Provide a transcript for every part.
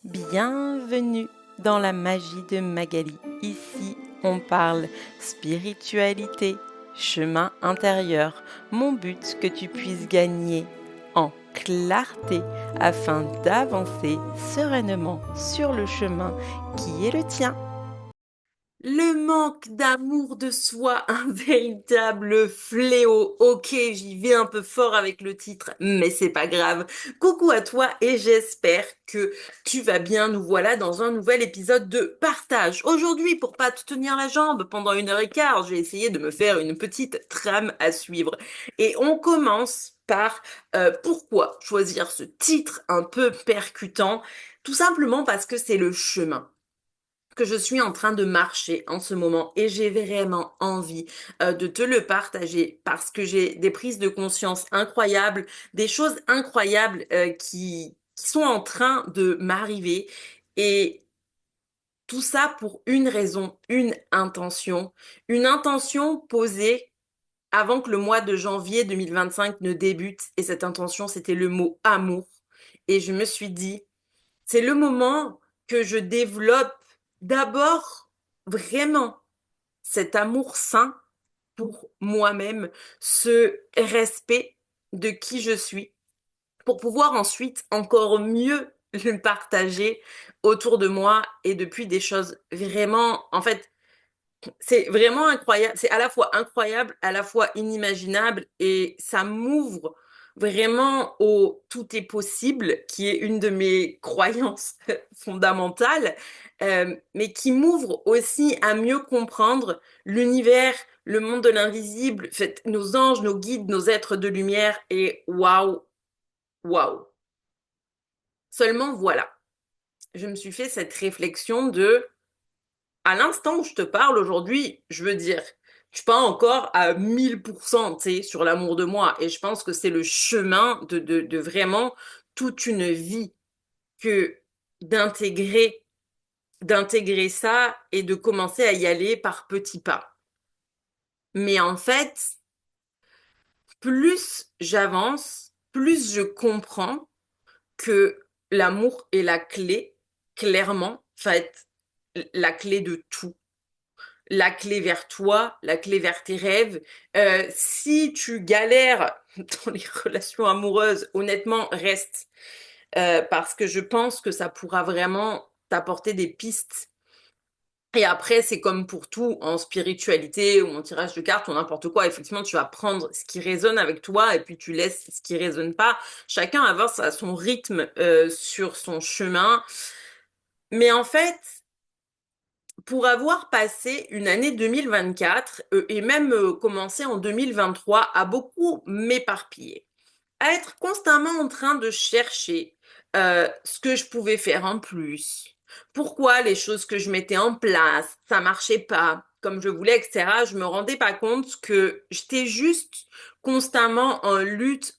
Bienvenue dans la magie de Magali. Ici, on parle spiritualité, chemin intérieur. Mon but, que tu puisses gagner en clarté afin d'avancer sereinement sur le chemin qui est le tien. Le manque d'amour de soi, un véritable fléau. Ok, j'y vais un peu fort avec le titre, mais c'est pas grave. Coucou à toi et j'espère que tu vas bien. Nous voilà dans un nouvel épisode de partage. Aujourd'hui, pour pas te tenir la jambe pendant 1 heure et quart, j'ai essayé de me faire une petite trame à suivre. Et on commence par pourquoi choisir ce titre un peu percutant? Tout simplement parce que c'est le chemin que je suis en train de marcher en ce moment et j'ai vraiment envie de te le partager parce que j'ai des prises de conscience incroyables, des choses incroyables qui sont en train de m'arriver et tout ça pour une raison, une intention posée avant que le mois de janvier 2025 ne débute et cette intention c'était le mot amour et je me suis dit c'est le moment que je développe d'abord vraiment cet amour sain pour moi-même, ce respect de qui je suis, pour pouvoir ensuite encore mieux le partager autour de moi et depuis des choses vraiment, en fait, c'est vraiment incroyable, c'est à la fois incroyable, à la fois inimaginable et ça m'ouvre vraiment au tout est possible, qui est une de mes croyances fondamentales, mais qui m'ouvre aussi à mieux comprendre l'univers, le monde de l'invisible, en fait, nos anges, nos guides, nos êtres de lumière et waouh, waouh. Seulement voilà, je me suis fait cette réflexion de à l'instant où je te parle aujourd'hui, je veux dire, je suis pas encore à 1000%, tu sais, sur l'amour de moi. Et je pense que c'est le chemin de vraiment toute une vie que d'intégrer, d'intégrer ça et de commencer à y aller par petits pas. Mais en fait, plus j'avance, plus je comprends que l'amour est la clé, clairement, en fait, la clé de tout. La clé vers toi, la clé vers tes rêves. Si tu galères dans les relations amoureuses, honnêtement, reste. Parce que je pense que ça pourra vraiment t'apporter des pistes. Et après, c'est comme pour tout en spiritualité ou en tirage de cartes ou n'importe quoi. Effectivement, tu vas prendre ce qui résonne avec toi et puis tu laisses ce qui résonne pas. Chacun avance à son rythme sur son chemin. Mais en fait, pour avoir passé une année 2024 et même commencé en 2023 à beaucoup m'éparpiller, à être constamment en train de chercher ce que je pouvais faire en plus, pourquoi les choses que je mettais en place, ça marchait pas comme je voulais, etc. Je me rendais pas compte que j'étais juste constamment en lutte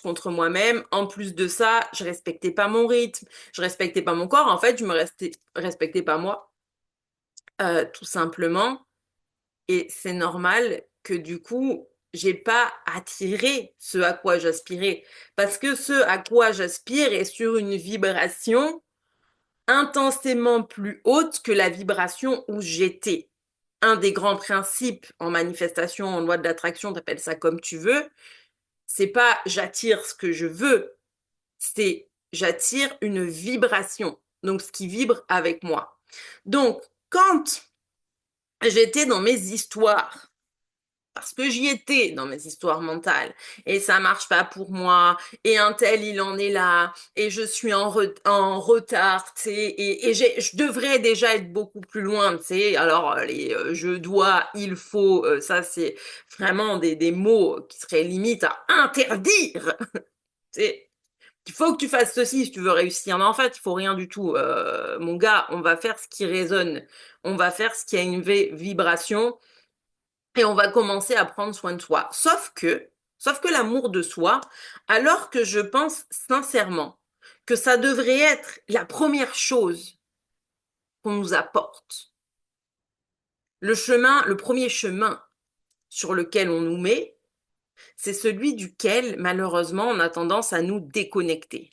contre moi-même. En plus de ça, je respectais pas mon rythme, je respectais pas mon corps. En fait, je me respectais pas moi tout simplement. Et c'est normal que du coup, j'ai pas attiré ce à quoi j'aspirais. Parce que ce à quoi j'aspire est sur une vibration intensément plus haute que la vibration où j'étais. Un des grands principes en manifestation, en loi de l'attraction, t'appelles ça comme tu veux, c'est pas j'attire ce que je veux, c'est j'attire une vibration. Donc ce qui vibre avec moi. Donc, quand j'étais dans mes histoires, parce que j'y étais dans mes histoires mentales, et ça marche pas pour moi, et un tel il en est là, et je suis en retard, tu sais, je devrais déjà être beaucoup plus loin, tu sais, alors les je dois, il faut, ça c'est vraiment des mots qui seraient limite à interdire, tu sais. Il faut que tu fasses ceci si tu veux réussir. Mais en fait, il faut rien du tout. Mon gars, on va faire ce qui résonne. On va faire ce qui a une vibration et on va commencer à prendre soin de soi. Sauf que l'amour de soi, alors que je pense sincèrement que ça devrait être la première chose qu'on nous apporte, le premier chemin sur lequel on nous met, c'est celui duquel, malheureusement, on a tendance à nous déconnecter.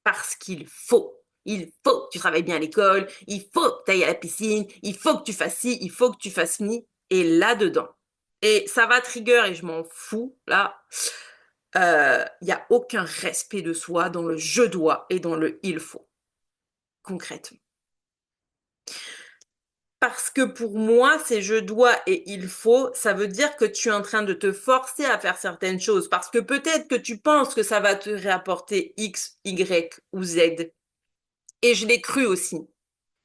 Parce qu'il faut. Il faut que tu travailles bien à l'école, il faut que tu ailles à la piscine, il faut que tu fasses ci, il faut que tu fasses ci. Et là-dedans, et ça va trigger et je m'en fous, là, il n'y a aucun respect de soi dans le je dois et dans le il faut, concrètement. Parce que pour moi, c'est je dois et il faut, ça veut dire que tu es en train de te forcer à faire certaines choses. Parce que peut-être que tu penses que ça va te rapporter X, Y ou Z. Et je l'ai cru aussi.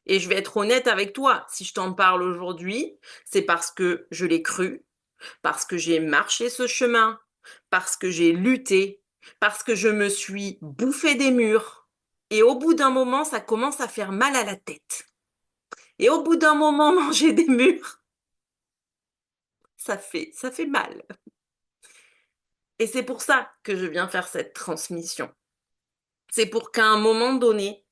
Et je vais être honnête avec toi. Si je t'en parle aujourd'hui, c'est parce que je l'ai cru, parce que j'ai marché ce chemin, parce que j'ai lutté, parce que je me suis bouffé des murs. Et au bout d'un moment, ça commence à faire mal à la tête. Et au bout d'un moment, manger des murs, ça fait mal. Et c'est pour ça que je viens faire cette transmission. C'est pour qu'à un moment donné,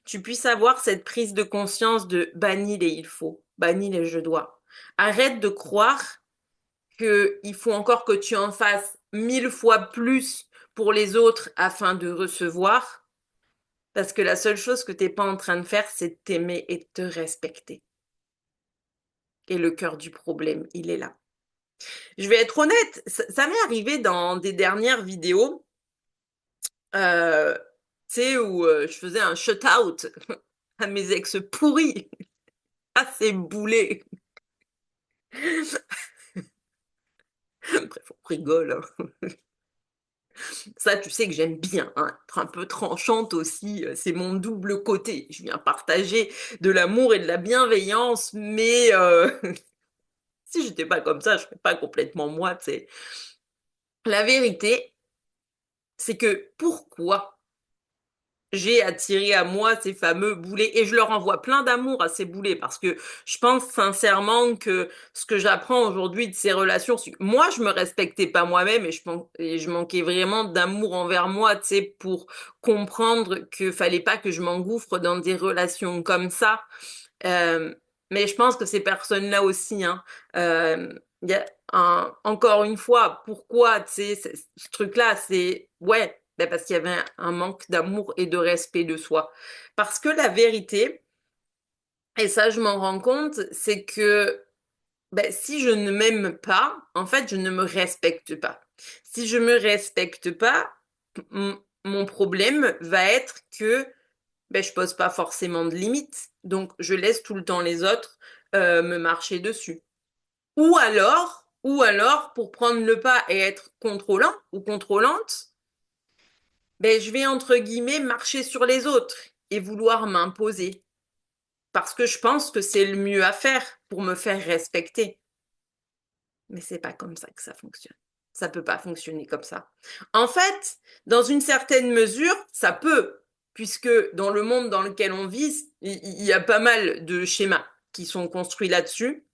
tu puisses avoir cette prise de conscience de banni les il faut, banni les je dois. Arrête de croire qu'il faut encore que tu en fasses 1000 fois plus pour les autres afin de recevoir, parce que la seule chose que tu n'es pas en train de faire, c'est de t'aimer et de te respecter. Et le cœur du problème, il est là. Je vais être honnête, ça m'est arrivé dans des dernières vidéos, euh, tu sais, où je faisais un shut-out à mes ex pourris, à ces boulets. Bref, on rigole, hein. Ça, tu sais que j'aime bien, hein, être un peu tranchante aussi, c'est mon double côté. Je viens partager de l'amour et de la bienveillance, mais si j'étais pas comme ça, je serais pas complètement moi, tu sais. La vérité, c'est que pourquoi j'ai attiré à moi ces fameux boulets et je leur envoie plein d'amour à ces boulets parce que je pense sincèrement que ce que j'apprends aujourd'hui de ces relations, c'est que moi je me respectais pas moi-même et je manquais vraiment d'amour envers moi, tu sais, pour comprendre que fallait pas que je m'engouffre dans des relations comme ça. Euh, mais je pense que ces personnes-là aussi, hein, euh, il y a encore une fois, pourquoi, tu sais, ce truc-là, c'est, ouais, ben parce qu'il y avait un manque d'amour et de respect de soi. Parce que la vérité, et ça je m'en rends compte, c'est que ben, si je ne m'aime pas, en fait, je ne me respecte pas. Si je me respecte pas, mon problème va être que ben, je pose pas forcément de limites. Donc, je laisse tout le temps les autres me marcher dessus. Ou alors, pour prendre le pas et être contrôlant ou contrôlante, ben, je vais entre guillemets marcher sur les autres et vouloir m'imposer. Parce que je pense que c'est le mieux à faire pour me faire respecter. Mais c'est pas comme ça que ça fonctionne. Ça peut pas fonctionner comme ça. En fait, dans une certaine mesure, ça peut, puisque dans le monde dans lequel on vit, il y a pas mal de schémas qui sont construits là-dessus.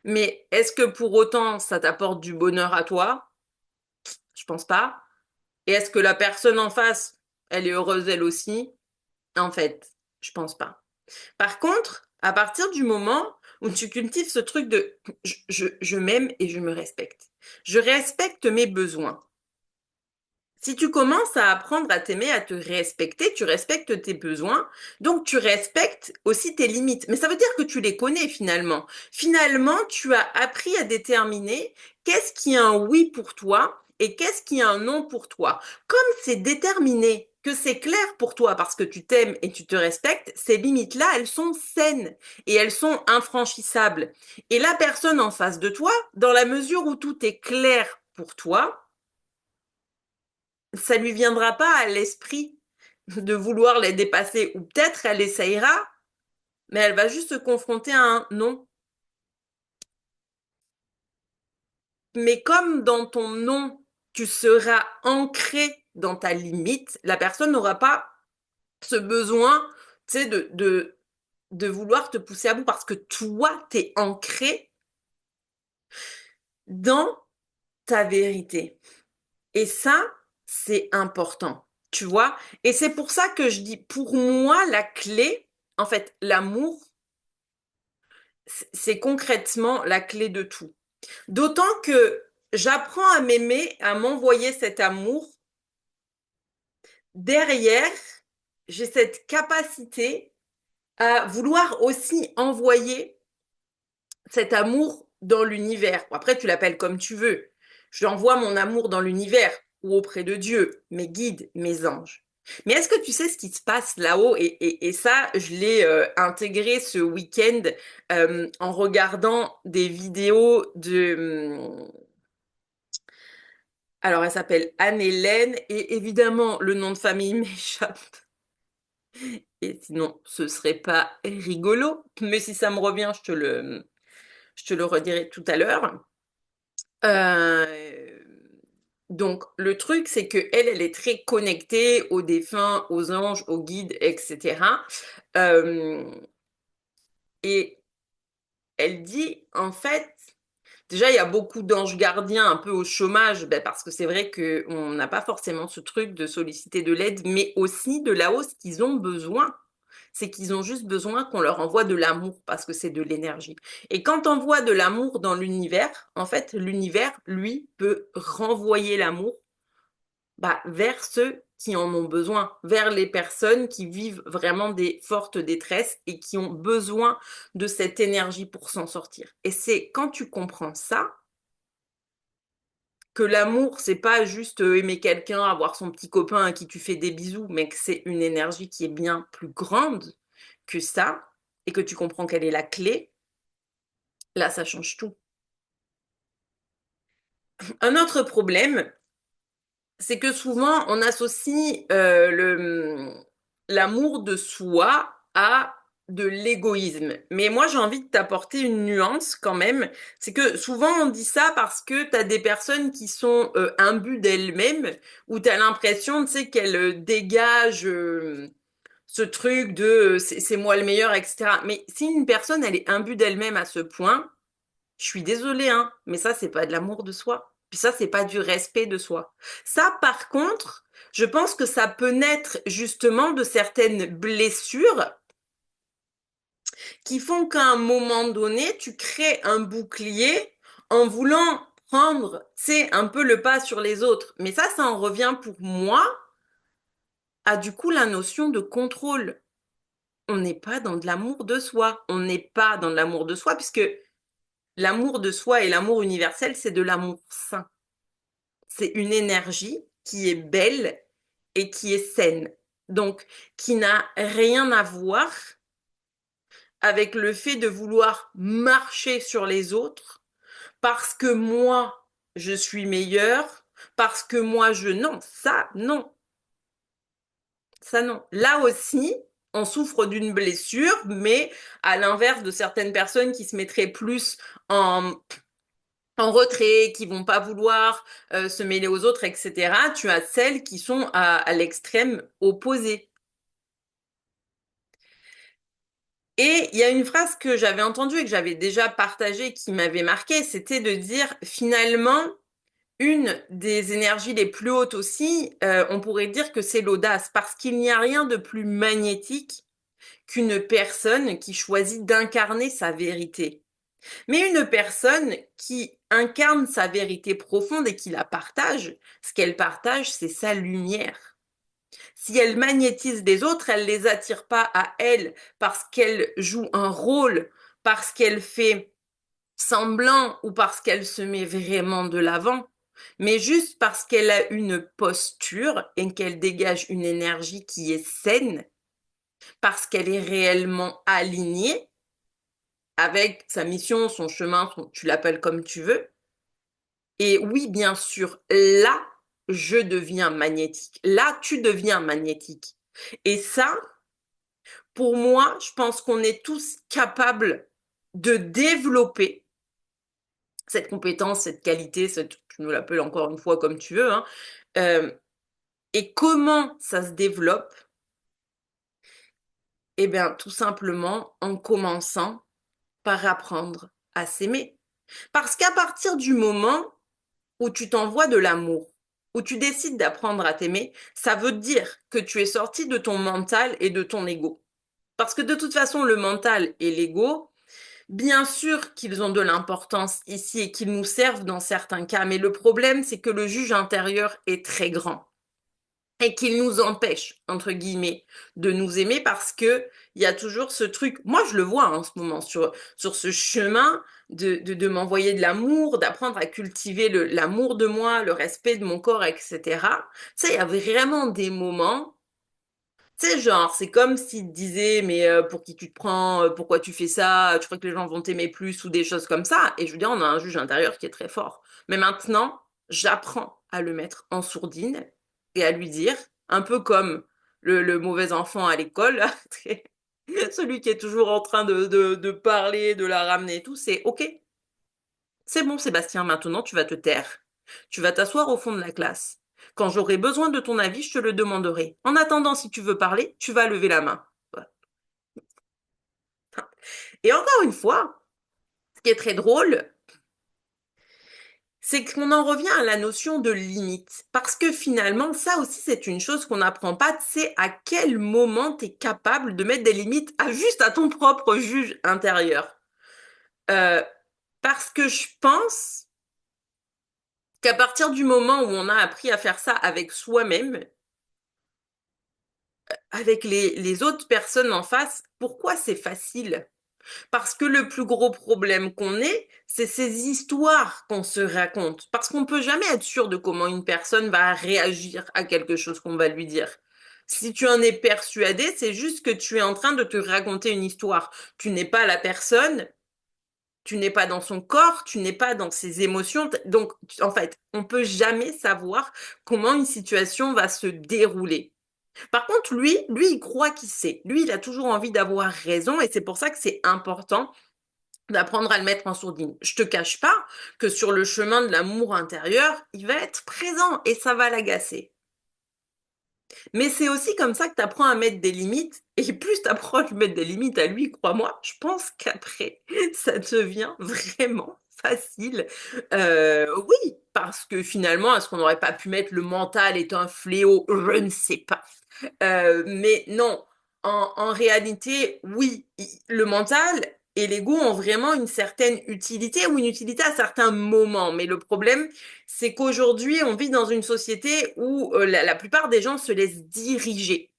Mais est-ce que pour autant ça t'apporte du bonheur à toi? Je pense pas. Et est-ce que la personne en face, elle est heureuse elle aussi? En fait, je pense pas. Par contre, à partir du moment où tu cultives ce truc de je m'aime et je me respecte, je respecte mes besoins. Si tu commences à apprendre à t'aimer, à te respecter, tu respectes tes besoins, donc tu respectes aussi tes limites. Mais ça veut dire que tu les connais finalement. Finalement, tu as appris à déterminer qu'est-ce qui est un oui pour toi et qu'est-ce qui est un non pour toi. Comme c'est déterminé, que c'est clair pour toi parce que tu t'aimes et tu te respectes, ces limites-là, elles sont saines et elles sont infranchissables. Et la personne en face de toi, dans la mesure où tout est clair pour toi, ça lui viendra pas à l'esprit de vouloir les dépasser. Ou peut-être elle essayera, mais elle va juste se confronter à un non. Mais comme dans ton non, tu seras ancré dans ta limite, la personne n'aura pas ce besoin, tu sais, de vouloir te pousser à bout parce que toi, t'es ancré dans ta vérité. Et ça, c'est important, tu vois. Et c'est pour ça que je dis, pour moi, la clé, en fait, l'amour, c'est concrètement la clé de tout. D'autant que j'apprends à m'aimer, à m'envoyer cet amour. Derrière, j'ai cette capacité à vouloir aussi envoyer cet amour dans l'univers. Après, tu l'appelles comme tu veux. J'envoie mon amour dans l'univers ou auprès de Dieu, mes guides, mes anges. Mais est-ce que tu sais ce qui se passe là-haut et ça, je l'ai intégré ce week-end en regardant des vidéos de... alors, elle s'appelle Anne-Hélène et évidemment, le nom de famille m'échappe. Et sinon, ce serait pas rigolo. Mais si ça me revient, je te le redirai tout à l'heure. Euh, donc, le truc, c'est que elle est très connectée aux défunts, aux anges, aux guides, etc. Euh, et elle dit, en fait, déjà, il y a beaucoup d'anges gardiens un peu au chômage, ben, parce que c'est vrai qu'on n'a pas forcément ce truc de solliciter de l'aide, mais aussi de la hausse qu'ils ont besoin. C'est qu'ils ont juste besoin qu'on leur envoie de l'amour parce que c'est de l'énergie. Et quand on envoie de l'amour dans l'univers, en fait, l'univers, lui, peut renvoyer l'amour bah, vers ceux qui en ont besoin, vers les personnes qui vivent vraiment des fortes détresses et qui ont besoin de cette énergie pour s'en sortir. Et c'est quand tu comprends ça, que l'amour, c'est pas juste aimer quelqu'un, avoir son petit copain à qui tu fais des bisous, mais que c'est une énergie qui est bien plus grande que ça, et que tu comprends quelle est la clé, là, ça change tout. Un autre problème, c'est que souvent, on associe l'amour de soi à de l'égoïsme. Mais moi, j'ai envie de t'apporter une nuance quand même. C'est que souvent, on dit ça parce que tu as des personnes qui sont imbues d'elles-mêmes, où tu as l'impression, tu sais, qu'elles dégagent ce truc de c'est moi le meilleur, etc. Mais si une personne, elle est imbue d'elle-même à ce point, je suis désolée, hein, mais ça, c'est pas de l'amour de soi. Puis ça, c'est pas du respect de soi. Ça, par contre, je pense que ça peut naître justement de certaines blessures qui font qu'à un moment donné, tu crées un bouclier en voulant prendre, c'est un peu le pas sur les autres. Mais ça en revient pour moi à du coup la notion de contrôle. On n'est pas dans de l'amour de soi. On n'est pas dans de l'amour de soi puisque l'amour de soi et l'amour universel, c'est de l'amour sain. C'est une énergie qui est belle et qui est saine. Donc, qui n'a rien à voir avec le fait de vouloir marcher sur les autres parce que moi, je suis meilleure, parce que moi, je... Non, ça, non. Ça, non. Là aussi, on souffre d'une blessure, mais à l'inverse de certaines personnes qui se mettraient plus en retrait, qui vont pas vouloir se mêler aux autres, etc. Tu as celles qui sont à l'extrême opposé. Et il y a une phrase que j'avais entendue et que j'avais déjà partagée qui m'avait marqué, c'était de dire finalement, une des énergies les plus hautes aussi, on pourrait dire que c'est l'audace, parce qu'il n'y a rien de plus magnétique qu'une personne qui choisit d'incarner sa vérité. Mais une personne qui incarne sa vérité profonde et qui la partage, ce qu'elle partage, c'est sa lumière. Si elle magnétise des autres, elle les attire pas à elle parce qu'elle joue un rôle, parce qu'elle fait semblant ou parce qu'elle se met vraiment de l'avant, mais juste parce qu'elle a une posture et qu'elle dégage une énergie qui est saine, parce qu'elle est réellement alignée avec sa mission, son chemin, tu l'appelles comme tu veux. Et oui, bien sûr, là, je deviens magnétique. Là, tu deviens magnétique. Et ça, pour moi, je pense qu'on est tous capables de développer cette compétence, cette qualité, tu nous l'appelles encore une fois comme tu veux, hein. Euh, et comment ça se développe? Eh bien, tout simplement en commençant par apprendre à s'aimer. Parce qu'à partir du moment où tu t'envoies de l'amour, où tu décides d'apprendre à t'aimer, ça veut dire que tu es sorti de ton mental et de ton ego. Parce que de toute façon, le mental et l'ego, bien sûr qu'ils ont de l'importance ici et qu'ils nous servent dans certains cas, mais le problème, c'est que le juge intérieur est très grand. et qu'il nous empêche, entre guillemets, de nous aimer parce que il y a toujours ce truc. Moi, je le vois en ce moment sur ce chemin de m'envoyer de l'amour, d'apprendre à cultiver l'amour de moi, le respect de mon corps, etc. Tu sais, il y a vraiment des moments. Tu sais, genre, c'est comme s'il te disait, mais pour qui tu te prends, pourquoi tu fais ça, tu crois que les gens vont t'aimer plus ou des choses comme ça. Et je veux dire, on a un juge intérieur qui est très fort. Mais maintenant, j'apprends à le mettre en sourdine et à lui dire, un peu comme le mauvais enfant à l'école, là, celui qui est toujours en train de parler, de la ramener et tout, c'est OK, c'est bon, Sébastien, maintenant tu vas te taire. Tu vas t'asseoir au fond de la classe. Quand j'aurai besoin de ton avis, je te le demanderai. En attendant, si tu veux parler, tu vas lever la main. Voilà. Et encore une fois, ce qui est très drôle, c'est qu'on en revient à la notion de limite. Parce que finalement, ça aussi, c'est une chose qu'on n'apprend pas. C'est à quel moment tu es capable de mettre des limites juste à ton propre juge intérieur. Euh, parce que je pense qu'à partir du moment où on a appris à faire ça avec soi-même, avec les autres personnes en face, pourquoi c'est facile? Parce que le plus gros problème qu'on ait, c'est ces histoires qu'on se raconte. Parce qu'on peut jamais être sûr de comment une personne va réagir à quelque chose qu'on va lui dire. Si tu en es persuadé, c'est juste que tu es en train de te raconter une histoire. Tu n'es pas la personne, tu n'es pas dans son corps, tu n'es pas dans ses émotions. Donc, en fait, on peut jamais savoir comment une situation va se dérouler. Par contre, lui, il croit qu'il sait. Lui, il a toujours envie d'avoir raison et c'est pour ça que c'est important d'apprendre à le mettre en sourdine. Je te cache pas que sur le chemin de l'amour intérieur, il va être présent et ça va l'agacer. Mais c'est aussi comme ça que tu apprends à mettre des limites. Et plus tu apprends à lui mettre des limites à lui, crois-moi, je pense qu'après, ça devient vraiment facile. Oui, parce que finalement, est-ce qu'on n'aurait pas pu mettre le mental est un fléau? Je ne sais pas. Mais non, en réalité, oui, le mental et l'ego ont vraiment une certaine utilité ou une utilité à certains moments. Mais le problème, c'est qu'aujourd'hui, on vit dans une société où la plupart des gens se laissent diriger.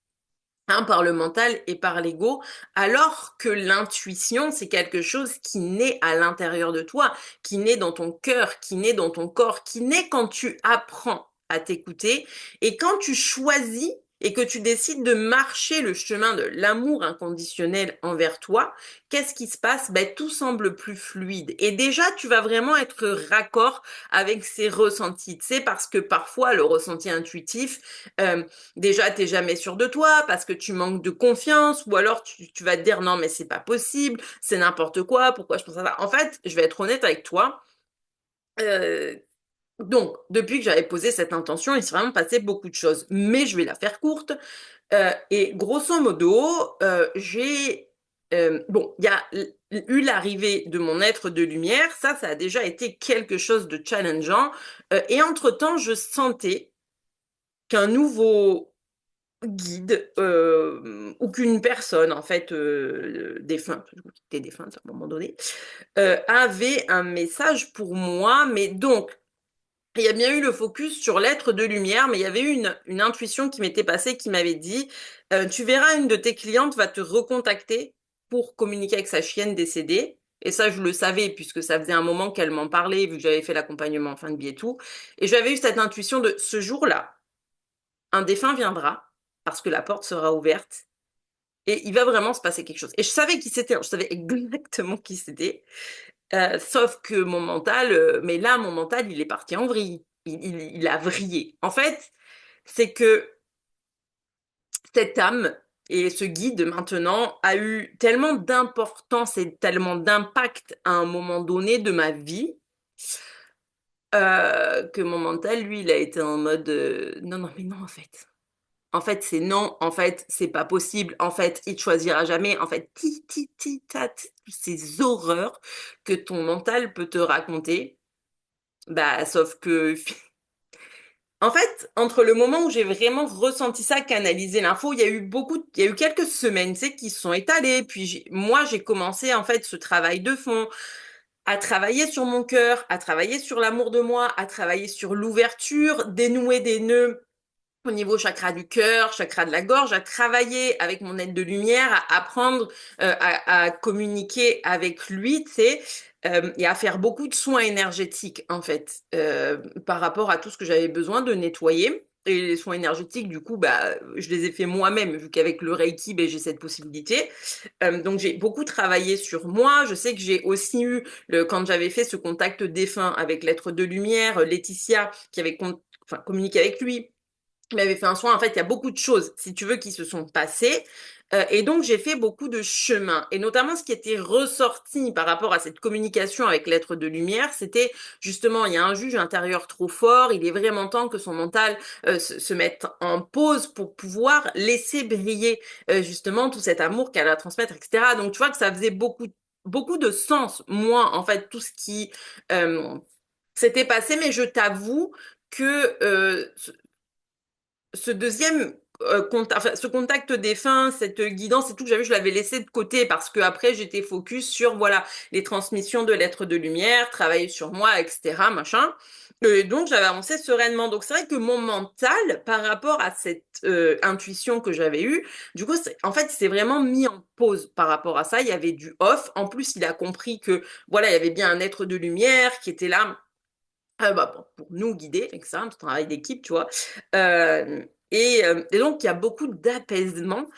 Par le mental et par l'ego, alors que l'intuition, c'est quelque chose qui naît à l'intérieur de toi, qui naît dans ton cœur, qui naît dans ton corps, qui naît quand tu apprends à t'écouter et quand tu choisis et que tu décides de marcher le chemin de l'amour inconditionnel envers toi, qu'est-ce qui se passe? Ben, tout semble plus fluide. Et déjà, tu vas vraiment être raccord avec ces ressentis. Tu sais, parce que parfois, le ressenti intuitif, déjà, t'es jamais sûr de toi parce que tu manques de confiance ou alors tu vas te dire non, mais c'est pas possible, c'est n'importe quoi, pourquoi je pense à ça? En fait, je vais être honnête avec toi. Euh, donc, depuis que j'avais posé cette intention, il s'est vraiment passé beaucoup de choses. Mais je vais la faire courte. Et grosso modo, bon, il y a eu l'arrivée de mon être de lumière. Ça a déjà été quelque chose de challengeant. Et entre-temps, je sentais qu'un nouveau guide ou qu'une personne en fait défunte, je qui était défunte à un moment donné, avait un message pour moi. Mais donc il y a bien eu le focus sur l'être de lumière, mais il y avait eu une intuition qui m'était passée, qui m'avait dit, tu verras, une de tes clientes va te recontacter pour communiquer avec sa chienne décédée. Et ça, je le savais, puisque ça faisait un moment qu'elle m'en parlait, vu que j'avais fait l'accompagnement en fin de vie et tout. Et j'avais eu cette intuition de ce jour-là, un défunt viendra, parce que la porte sera ouverte, et il va vraiment se passer quelque chose. Et je savais qui c'était, je savais exactement qui c'était. Sauf que mon mental, mais là, mon mental, il est parti en vrille. Il a vrillé. En fait, c'est que cette âme et ce guide maintenant a eu tellement d'importance et tellement d'impact à un moment donné de ma vie que mon mental, lui, il a été en mode non, non, mais non, en fait. En fait, c'est non. En fait, c'est pas possible. En fait, il te choisira jamais. En fait, ces horreurs que ton mental peut te raconter. Bah, sauf que, en fait, entre le moment où j'ai vraiment ressenti ça, canalisé l'info, il y a eu quelques semaines, tu sais, qui se sont étalées. Puis moi, j'ai commencé, en fait, ce travail de fond, à travailler sur mon cœur, à travailler sur l'amour de moi, à travailler sur l'ouverture, dénouer des nœuds au niveau chakra du cœur, chakra de la gorge, à travailler avec mon aide de lumière, à apprendre à communiquer avec lui, tu sais, et à faire beaucoup de soins énergétiques, en fait, par rapport à tout ce que j'avais besoin de nettoyer. Et les soins énergétiques, du coup, bah, je les ai fait moi-même, vu qu'avec le Reiki, ben, j'ai cette possibilité. Donc j'ai beaucoup travaillé sur moi. Je sais que j'ai aussi eu, quand j'avais fait ce contact défunt avec l'être de lumière, Laetitia, qui avait enfin, communiqué avec lui, il m'avait fait un soin. En fait, il y a beaucoup de choses, si tu veux, qui se sont passées. Et donc, j'ai fait beaucoup de chemin. Et notamment, ce qui était ressorti par rapport à cette communication avec l'être de lumière, c'était justement, il y a un juge intérieur trop fort. Il est vraiment temps que son mental se mette en pause pour pouvoir laisser briller justement tout cet amour qu'elle a à transmettre, etc. Donc, tu vois que ça faisait beaucoup de sens, moi, en fait, tout ce qui s'était passé. Mais je t'avoue que ce deuxième enfin, ce contact défunt, cette guidance et tout que j'avais, je l'avais laissé de côté parce que après j'étais focus sur voilà les transmissions de l'être de lumière, travailler sur moi, etc. machin. Et donc j'avais avancé sereinement. Donc c'est vrai que mon mental, par rapport à cette intuition que j'avais eue, du coup, en fait, il s'est vraiment mis en pause par rapport à ça. Il y avait du off. En plus, il a compris que voilà, il y avait bien un être de lumière qui était là bah, pour nous guider, et que ça, un travail d'équipe, tu vois. Et donc, il y a beaucoup d'apaisement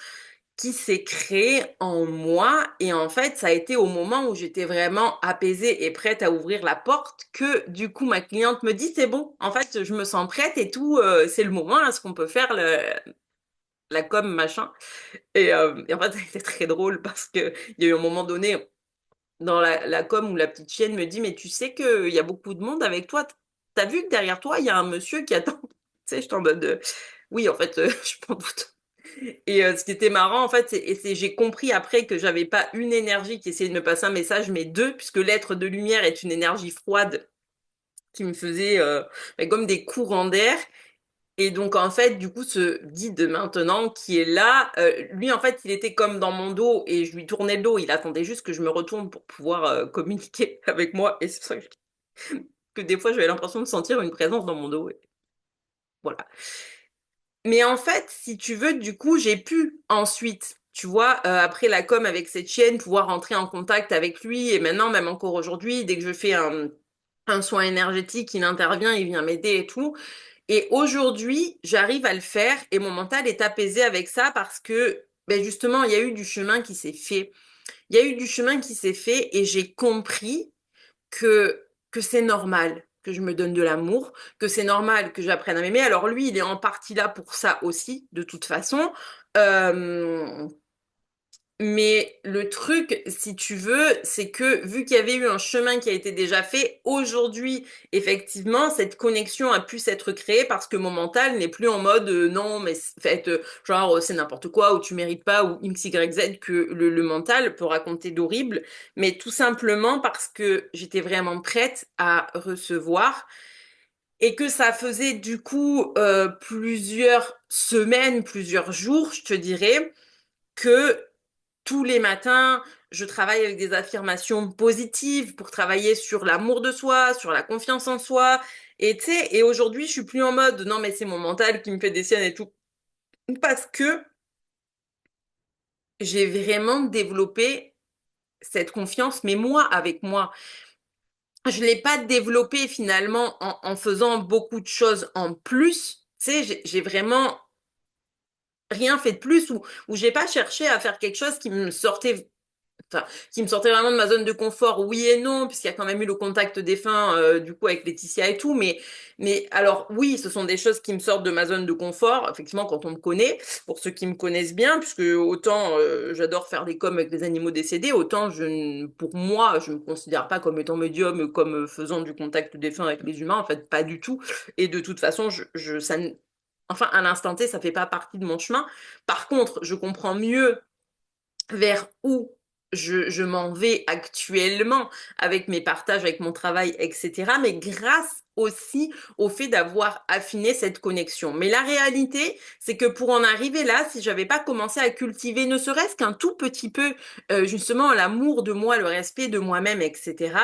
qui s'est créé en moi. Et en fait, ça a été au moment où j'étais vraiment apaisée et prête à ouvrir la porte que, du coup, ma cliente me dit, c'est bon, en fait, je me sens prête et tout, c'est le moment, est-ce qu'on peut faire la com, machin. Et en fait, c'était très drôle parce que il y a eu un moment donné, dans la com où la petite chienne me dit, mais tu sais qu'il y a beaucoup de monde avec toi. T'as vu que derrière toi, il y a un monsieur qui attend. Tu sais, je t'en mode, oui, en fait, je m'en doute. Et ce qui était marrant, en fait, j'ai compris après que j'avais pas une énergie qui essayait de me passer un message, mais deux, puisque l'être de lumière est une énergie froide qui me faisait comme des courants d'air. Et donc, en fait, du coup, ce guide maintenant qui est là, lui, en fait, il était comme dans mon dos et je lui tournais le dos. Il attendait juste que je me retourne pour pouvoir communiquer avec moi. Et c'est pour ça que des fois, j'avais l'impression de sentir une présence dans mon dos. Et voilà. Mais en fait, si tu veux, du coup, j'ai pu ensuite, tu vois, après la com avec cette chienne, pouvoir entrer en contact avec lui. Et maintenant, même encore aujourd'hui, dès que je fais un soin énergétique, il intervient, il vient m'aider et tout. Et aujourd'hui, j'arrive à le faire et mon mental est apaisé avec ça parce que, ben justement, il y a eu du chemin qui s'est fait. Il y a eu du chemin qui s'est fait et j'ai compris que c'est normal que je me donne de l'amour, que c'est normal que j'apprenne à m'aimer. Alors lui, il est en partie là pour ça aussi, de toute façon. Euh, mais le truc, si tu veux, c'est que vu qu'il y avait eu un chemin qui a été déjà fait, aujourd'hui, effectivement, cette connexion a pu s'être créée parce que mon mental n'est plus en mode non, mais fait, genre c'est n'importe quoi ou tu mérites pas ou X, Y, Z que le mental peut raconter d'horrible, mais tout simplement parce que j'étais vraiment prête à recevoir et que ça faisait du coup plusieurs semaines, plusieurs jours, je te dirais, que tous les matins, je travaille avec des affirmations positives pour travailler sur l'amour de soi, sur la confiance en soi. Et tu sais, et aujourd'hui, je suis plus en mode non, mais c'est mon mental qui me fait des siennes et tout. Parce que j'ai vraiment développé cette confiance, mais moi, avec moi. Je l'ai pas développée finalement en faisant beaucoup de choses en plus. Tu sais, j'ai vraiment rien fait de plus ou j'ai pas cherché à faire quelque chose qui me sortait enfin, qui me sortait vraiment de ma zone de confort, oui et non, puisqu'il y a quand même eu le contact défunt, du coup, avec Laetitia et tout, mais alors, oui, ce sont des choses qui me sortent de ma zone de confort, effectivement, quand on me connaît, pour ceux qui me connaissent bien, puisque autant j'adore faire des coms avec des animaux décédés, autant pour moi, je me considère pas comme étant médium, comme faisant du contact défunt avec les humains, en fait, pas du tout, et de toute façon, enfin, à l'instant T, ça fait pas partie de mon chemin. Par contre, je comprends mieux vers où je m'en vais actuellement avec mes partages, avec mon travail, etc. Mais grâce aussi au fait d'avoir affiné cette connexion. Mais la réalité, c'est que pour en arriver là, si j'avais pas commencé à cultiver ne serait-ce qu'un tout petit peu justement l'amour de moi, le respect de moi-même, etc.,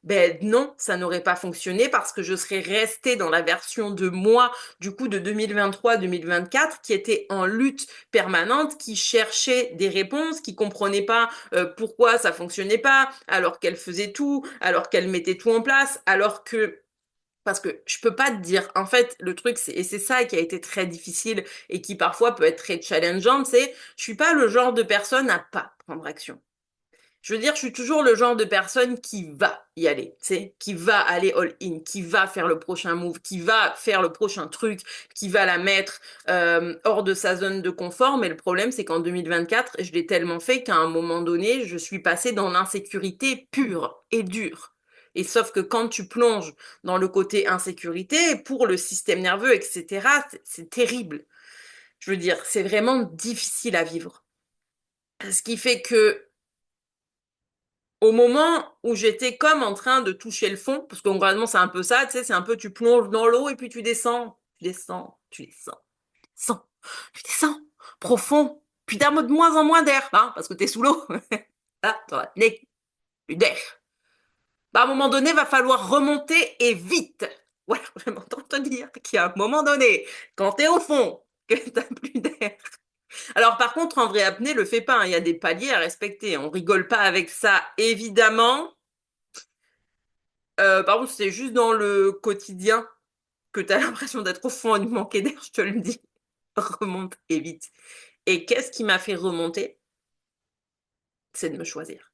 ben non, ça n'aurait pas fonctionné parce que je serais restée dans la version de moi du coup de 2023-2024 qui était en lutte permanente, qui cherchait des réponses, qui comprenait pas pourquoi ça fonctionnait pas, alors qu'elle faisait tout, alors qu'elle mettait tout en place, alors que parce que je peux pas te dire, en fait, le truc, et c'est ça qui a été très difficile et qui parfois peut être très challengeant, c'est, je suis pas le genre de personne à pas prendre action. Je veux dire, je suis toujours le genre de personne qui va y aller, tu sais, qui va aller all-in, qui va faire le prochain move, qui va faire le prochain truc, qui va la mettre hors de sa zone de confort. Mais le problème, c'est qu'en 2024, je l'ai tellement fait qu'à un moment donné, je suis passée dans l'insécurité pure et dure. Et sauf que quand tu plonges dans le côté insécurité, pour le système nerveux, etc., c'est terrible. Je veux dire, c'est vraiment difficile à vivre. Ce qui fait que au moment où j'étais comme en train de toucher le fond, parce que concrètement c'est un peu ça, tu sais, c'est un peu tu plonges dans l'eau et puis tu descends, descends, tu descends, profond, puis t'as de moins en moins d'air, hein, parce que t'es sous l'eau. Là, t'auras plus d'air. Bah, à un moment donné, va falloir remonter et vite. Voilà, je m'entends te dire qu'il y a un moment donné, quand t'es au fond, que t'as plus d'air. Alors par contre, en vraie apnée, le fais pas, hein, il y a des paliers à respecter. On rigole pas avec ça, évidemment. Par contre, c'est juste dans le quotidien que tu as l'impression d'être au fond et de manquer d'air, je te le dis. Remonte et vite. Et qu'est-ce qui m'a fait remonter? C'est de me choisir,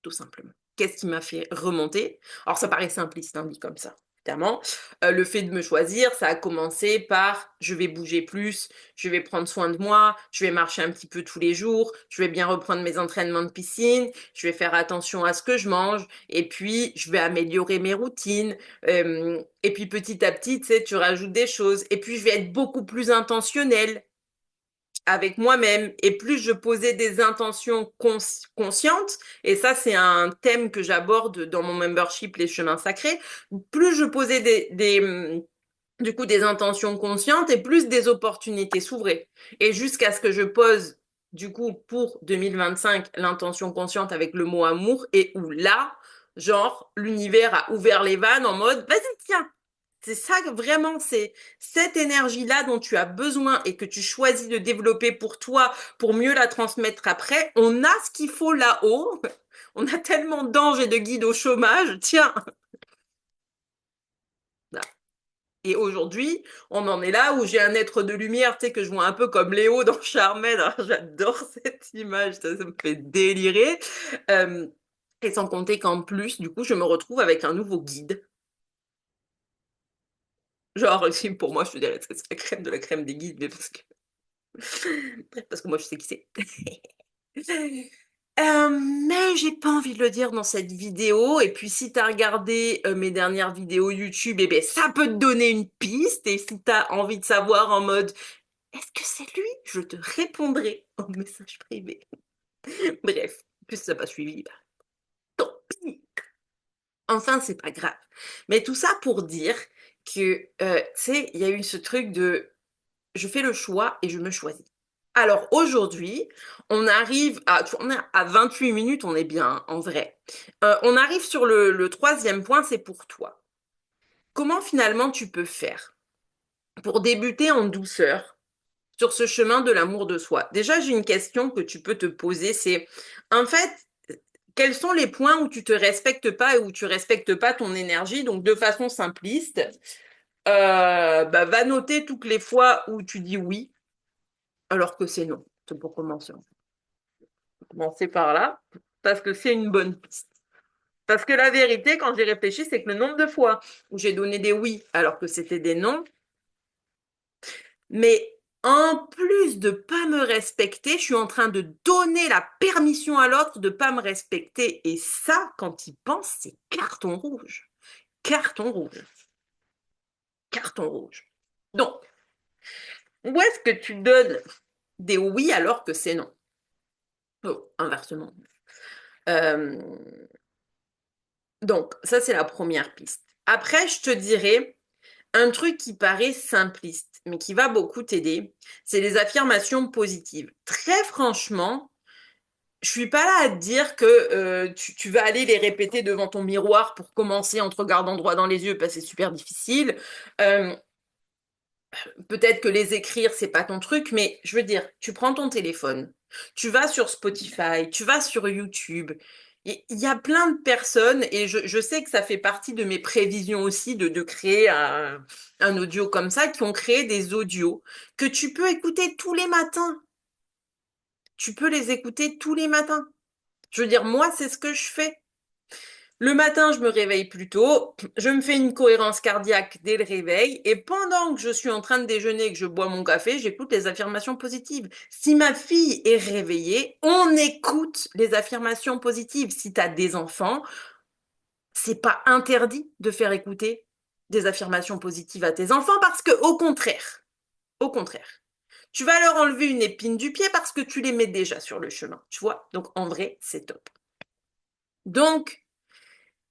tout simplement. Qu'est-ce qui m'a fait remonter? Alors, ça paraît simpliste, hein, dit comme ça, évidemment. Le fait de me choisir, ça a commencé par je vais bouger plus, je vais prendre soin de moi, je vais marcher un petit peu tous les jours, je vais bien reprendre mes entraînements de piscine, je vais faire attention à ce que je mange, et puis je vais améliorer mes routines. Et puis petit à petit, tu sais, tu rajoutes des choses. Et puis je vais être beaucoup plus intentionnelle avec moi-même et plus je posais des intentions conscientes, et ça c'est un thème que j'aborde dans mon membership Les Chemins Sacrés, plus je posais du coup des intentions conscientes et plus des opportunités s'ouvraient. Et jusqu'à ce que je pose du coup pour 2025 l'intention consciente avec le mot amour et où là, genre l'univers a ouvert les vannes en mode vas-y tiens, c'est ça vraiment, c'est cette énergie-là dont tu as besoin et que tu choisis de développer pour toi, pour mieux la transmettre après. On a ce qu'il faut là-haut. On a tellement d'anges et de guides au chômage. Tiens. Et aujourd'hui, on en est là où j'ai un être de lumière, tu sais, que je vois un peu comme Léo dans Charmed. Alors, j'adore cette image, ça me fait délirer. Euh, et sans compter qu'en plus, du coup, je me retrouve avec un nouveau guide. Genre, si pour moi, je te dirais que c'est la crème de la crème des guides, mais parce que parce que moi, je sais qui c'est. Mais j'ai pas envie de le dire dans cette vidéo. Et puis, si t'as regardé mes dernières vidéos YouTube, eh ben, ça peut te donner une piste. Et si t'as envie de savoir en mode, est-ce que c'est lui? Je te répondrai en message privé. Bref, plus ça n'a pas suivi, bah, tant pis. Enfin, c'est pas grave. Mais tout ça pour dire que, tu sais, il y a eu ce truc de, je fais le choix et je me choisis. Alors aujourd'hui, on est à 28 minutes, on est bien, hein, en vrai. On arrive sur le troisième point, c'est pour toi. Comment finalement tu peux faire pour débuter en douceur sur ce chemin de l'amour de soi? Déjà, j'ai une question que tu peux te poser, c'est en fait, quels sont les points où tu te respectes pas et où tu respectes pas ton énergie? Donc de façon simpliste, bah, va noter toutes les fois où tu dis oui alors que c'est non. C'est pour commencer. Commencer par là, parce que c'est une bonne piste. Parce que la vérité, quand j'ai réfléchi, c'est que le nombre de fois où j'ai donné des oui alors que c'était des non, mais en plus de pas me respecter, je suis en train de donner la permission à l'autre de pas me respecter. Et ça, quand il pense, c'est carton rouge. Carton rouge. Carton rouge. Donc, où est-ce que tu donnes des oui alors que c'est non? Oh, inversement. Euh, donc, ça, c'est la première piste. Après, je te dirais un truc qui paraît simpliste, mais qui va beaucoup t'aider, c'est les affirmations positives. Très franchement, je suis pas là à te dire que tu vas aller les répéter devant ton miroir pour commencer en te regardant droit dans les yeux, parce que c'est super difficile. Euh, Peut-être que les écrire, c'est pas ton truc, mais je veux dire, tu prends ton téléphone, tu vas sur Spotify, tu vas sur YouTube. Il y a plein de personnes, et je sais que ça fait partie de mes prévisions aussi de créer un audio comme ça, qui ont créé des audios que tu peux écouter tous les matins. Tu peux les écouter tous les matins. Je veux dire, moi, c'est ce que je fais. Le matin, je me réveille plus tôt, je me fais une cohérence cardiaque dès le réveil, et pendant que je suis en train de déjeuner et que je bois mon café, j'écoute les affirmations positives. Si ma fille est réveillée, on écoute les affirmations positives. Si tu as des enfants, c'est pas interdit de faire écouter des affirmations positives à tes enfants parce que, au contraire, tu vas leur enlever une épine du pied parce que tu les mets déjà sur le chemin, tu vois? Donc, en vrai, c'est top. Donc,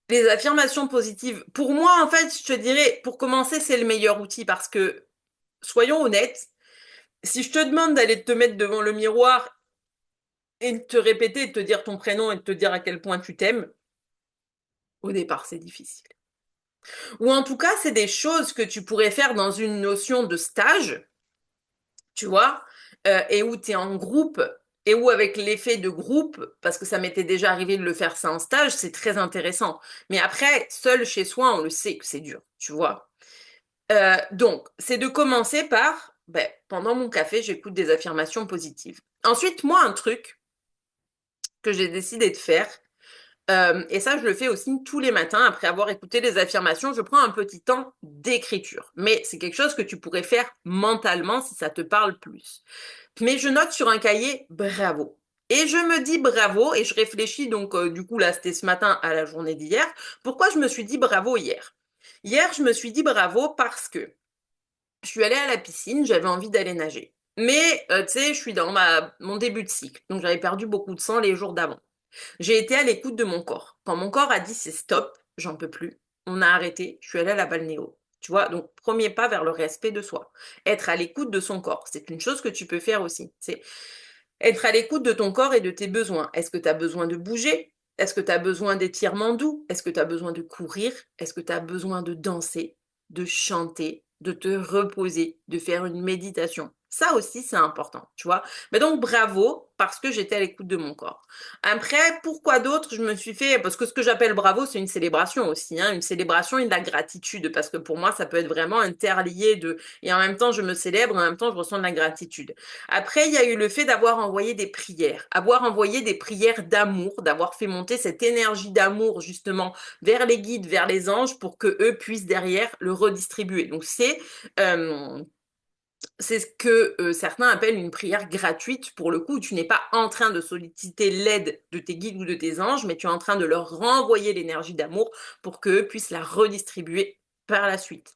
les affirmations positives, pour moi, en fait, je te dirais, pour commencer, c'est le meilleur outil parce que, soyons honnêtes, si je te demande d'aller te mettre devant le miroir et de te répéter, de te dire ton prénom et de te dire à quel point tu t'aimes, au départ, c'est difficile. Ou en tout cas, c'est des choses que tu pourrais faire dans une notion de stage, tu vois, et où tu es en groupe, et où avec l'effet de groupe, parce que ça m'était déjà arrivé de le faire ça en stage, c'est très intéressant. Mais après, seul chez soi, on le sait que c'est dur, tu vois. Donc, c'est de commencer par, ben, pendant mon café, j'écoute des affirmations positives. Ensuite, moi, un truc que j'ai décidé de faire, et ça, je le fais aussi tous les matins, après avoir écouté les affirmations, je prends un petit temps d'écriture. Mais c'est quelque chose que tu pourrais faire mentalement si ça te parle plus. Mais je note sur un cahier bravo. Et je me dis bravo, et je réfléchis donc, du coup, là, c'était ce matin à la journée d'hier. Pourquoi je me suis dit bravo hier? Hier, je me suis dit bravo parce que je suis allée à la piscine, j'avais envie d'aller nager. Mais, tu sais, je suis dans mon début de cycle, donc j'avais perdu beaucoup de sang les jours d'avant. J'ai été à l'écoute de mon corps. Quand mon corps a dit c'est stop, j'en peux plus, on a arrêté, je suis allée à la balnéo. Tu vois, donc premier pas vers le respect de soi. Être à l'écoute de son corps, c'est une chose que tu peux faire aussi. C'est être à l'écoute de ton corps et de tes besoins. Est-ce que tu as besoin de bouger? Est-ce que tu as besoin d'étirements doux? Est-ce que tu as besoin de courir? Est-ce que tu as besoin de danser, de chanter, de te reposer, de faire une méditation? Ça aussi, c'est important, tu vois. Mais donc, bravo, parce que j'étais à l'écoute de mon corps. Après, pourquoi d'autre je me suis fait... Parce que ce que j'appelle bravo, c'est une célébration aussi, hein, une célébration et de la gratitude, parce que pour moi, ça peut être vraiment interlié de... Et en même temps, je me célèbre, en même temps, je ressens de la gratitude. Après, il y a eu le fait d'avoir envoyé des prières, avoir envoyé des prières d'amour, d'avoir fait monter cette énergie d'amour justement vers les guides, vers les anges, pour que eux puissent derrière le redistribuer. Donc euh, c'est ce que certains appellent une prière gratuite. Pour le coup, tu n'es pas en train de solliciter l'aide de tes guides ou de tes anges, mais tu es en train de leur renvoyer l'énergie d'amour pour qu'eux puissent la redistribuer par la suite.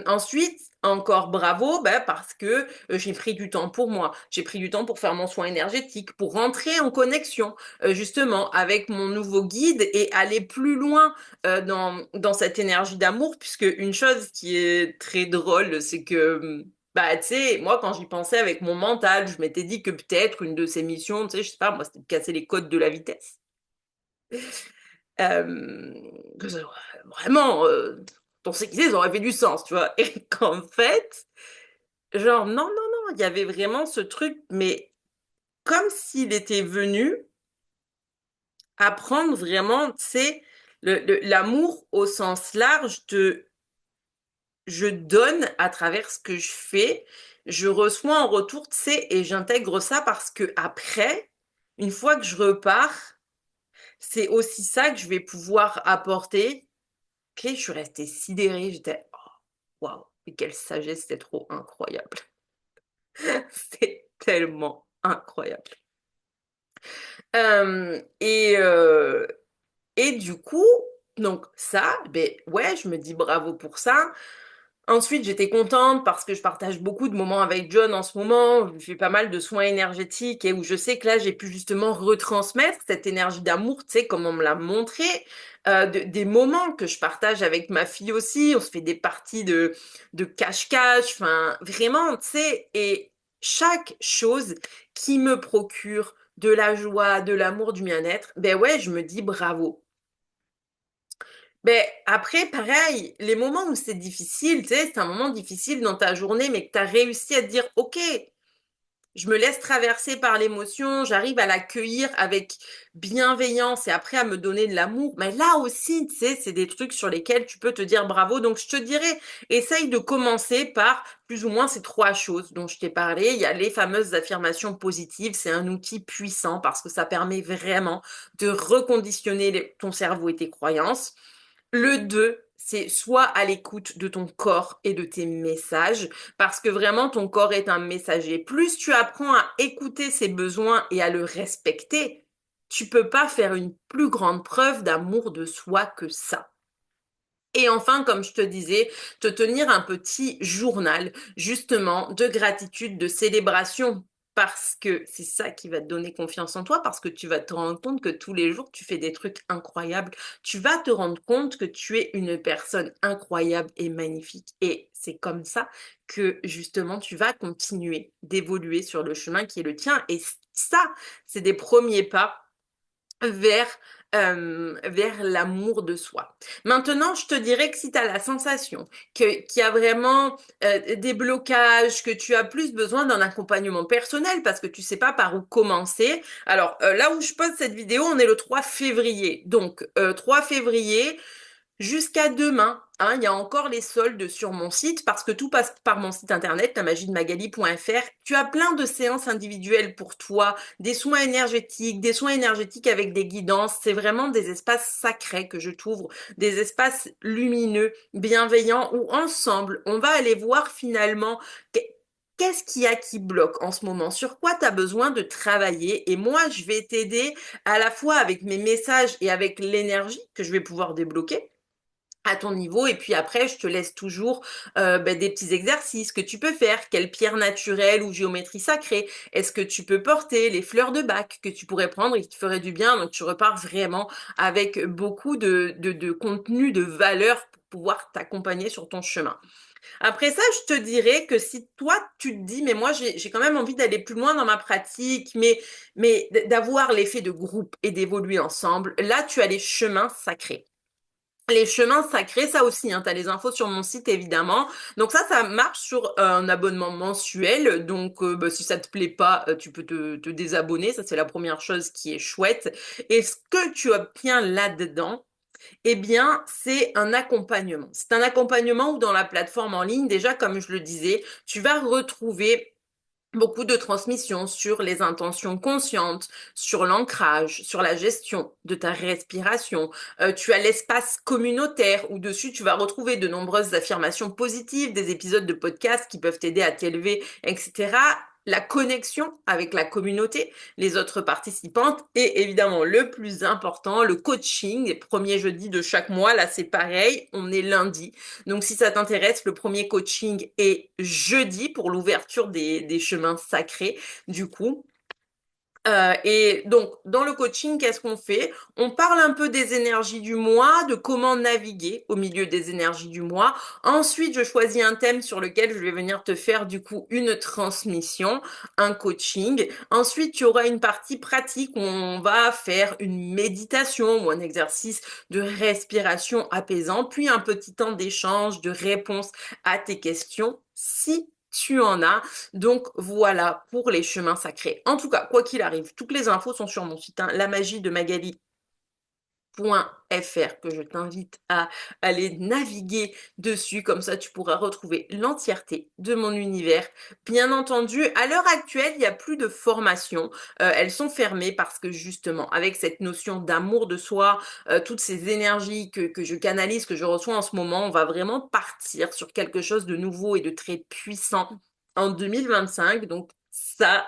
Ensuite, encore bravo, bah, parce que j'ai pris du temps pour moi, j'ai pris du temps pour faire mon soin énergétique, pour rentrer en connexion justement avec mon nouveau guide et aller plus loin dans cette énergie d'amour, puisque une chose qui est très drôle, c'est que bah, tu sais, moi, quand j'y pensais avec mon mental, je m'étais dit que peut-être une de ces missions, tu sais, je sais pas, moi, c'était de casser les codes de la vitesse. Euh, que vraiment, dans ces idées, ça aurait fait du sens, tu vois. Et qu'en fait, genre, non, non, non, il y avait vraiment ce truc, mais comme s'il était venu apprendre vraiment, tu sais, l'amour au sens large de je donne à travers ce que je fais, je reçois en retour, tu sais, et j'intègre ça parce que après, une fois que je repars, c'est aussi ça que je vais pouvoir apporter. Ok, je suis restée sidérée, j'étais, oh, waouh, mais quelle sagesse, c'était trop incroyable. C'est tellement incroyable. Euh, et, euh, et du coup, donc ça, ben ouais, je me dis bravo pour ça. Ensuite, j'étais contente parce que je partage beaucoup de moments avec John en ce moment. Je fais pas mal de soins énergétiques et où je sais que là, j'ai pu justement retransmettre cette énergie d'amour, tu sais, comme on me l'a montré, des moments que je partage avec ma fille aussi. On se fait des parties de cache-cache, enfin, vraiment, tu sais, et chaque chose qui me procure de la joie, de l'amour, du bien-être, ben ouais, je me dis bravo. Ben, après, pareil, les moments où c'est difficile, tu sais, c'est un moment difficile dans ta journée, mais que tu as réussi à te dire, OK, je me laisse traverser par l'émotion, j'arrive à l'accueillir avec bienveillance et après à me donner de l'amour. Mais là aussi, tu sais, c'est des trucs sur lesquels tu peux te dire bravo. Donc, je te dirais, essaye de commencer par plus ou moins ces trois choses dont je t'ai parlé. Il y a les fameuses affirmations positives. C'est un outil puissant parce que ça permet vraiment de reconditionner ton cerveau et tes croyances. Le 2, c'est soit à l'écoute de ton corps et de tes messages, parce que vraiment ton corps est un messager. Plus tu apprends à écouter ses besoins et à le respecter, tu peux pas faire une plus grande preuve d'amour de soi que ça. Et enfin, comme je te disais, te tenir un petit journal, justement, de gratitude, de célébration, parce que c'est ça qui va te donner confiance en toi, parce que tu vas te rendre compte que tous les jours, tu fais des trucs incroyables. Tu vas te rendre compte que tu es une personne incroyable et magnifique. Et c'est comme ça que, justement, tu vas continuer d'évoluer sur le chemin qui est le tien. Et ça, c'est des premiers pas vers, vers l'amour de soi. Maintenant, je te dirais que si tu as la sensation qu'il y a vraiment des blocages, que tu as plus besoin d'un accompagnement personnel parce que tu sais pas par où commencer. Alors, là où je poste cette vidéo, on est le 3 février. Donc, 3 février, jusqu'à demain, hein, il y a encore les soldes sur mon site parce que tout passe par mon site internet, lamagiedemagali.fr. Tu as plein de séances individuelles pour toi, des soins énergétiques avec des guidances. C'est vraiment des espaces sacrés que je t'ouvre, des espaces lumineux, bienveillants où ensemble, on va aller voir finalement qu'est-ce qu'il y a qui bloque en ce moment, sur quoi tu as besoin de travailler. Et moi, je vais t'aider à la fois avec mes messages et avec l'énergie que je vais pouvoir débloquer à ton niveau. Et puis après, je te laisse toujours des petits exercices que tu peux faire. Quelle pierre naturelle ou géométrie sacrée est-ce que tu peux porter? Les fleurs de bac que tu pourrais prendre et qui te feraient du bien. Donc tu repars vraiment avec beaucoup de contenu, de valeur pour pouvoir t'accompagner sur ton chemin. Après ça, je te dirais que si toi, tu te dis, mais moi, j'ai quand même envie d'aller plus loin dans ma pratique, mais d'avoir l'effet de groupe et d'évoluer ensemble, là, tu as les chemins sacrés. Les chemins sacrés, ça aussi, hein, tu as les infos sur mon site évidemment. Donc ça marche sur un abonnement mensuel. Donc bah, si ça te plaît pas, tu peux te désabonner. Ça, c'est la première chose qui est chouette. Et ce que tu obtiens là-dedans, eh bien, c'est un accompagnement. C'est un accompagnement où dans la plateforme en ligne, déjà, comme je le disais, tu vas retrouver beaucoup de transmissions sur les intentions conscientes, sur l'ancrage, sur la gestion de ta respiration. Tu as l'espace communautaire où dessus tu vas retrouver de nombreuses affirmations positives, des épisodes de podcast qui peuvent t'aider à t'élever, etc. La connexion avec la communauté, les autres participantes et évidemment le plus important, le coaching, premier jeudi de chaque mois. Là, c'est pareil, on est lundi. Donc, si ça t'intéresse, le premier coaching est jeudi pour l'ouverture des chemins sacrés, du coup. Et donc, dans le coaching, qu'est-ce qu'on fait? On parle un peu des énergies du mois, de comment naviguer au milieu des énergies du mois. Ensuite, je choisis un thème sur lequel je vais venir te faire du coup une transmission, un coaching. Ensuite, tu auras une partie pratique où on va faire une méditation ou un exercice de respiration apaisant, puis un petit temps d'échange, de réponse à tes questions, si tu en as. Donc voilà pour les chemins sacrés. En tout cas, quoi qu'il arrive, toutes les infos sont sur mon site, hein, lamagiedemagali.fr, que je t'invite à aller naviguer dessus, comme ça tu pourras retrouver l'entièreté de mon univers. Bien entendu, à l'heure actuelle, il n'y a plus de formations, elles sont fermées parce que justement, avec cette notion d'amour de soi, toutes ces énergies que je canalise, que je reçois en ce moment, on va vraiment partir sur quelque chose de nouveau et de très puissant en 2025. Donc ça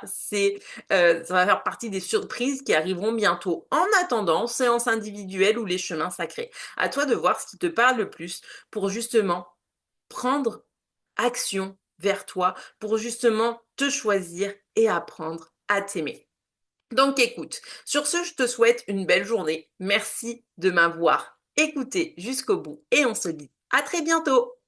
va faire partie des surprises qui arriveront bientôt. En attendant, séance individuelle ou les chemins sacrés. À toi de voir ce qui te parle le plus pour justement prendre action vers toi pour justement te choisir et apprendre à t'aimer. Donc écoute, sur ce, je te souhaite une belle journée. Merci de m'avoir écouté jusqu'au bout et on se dit à très bientôt.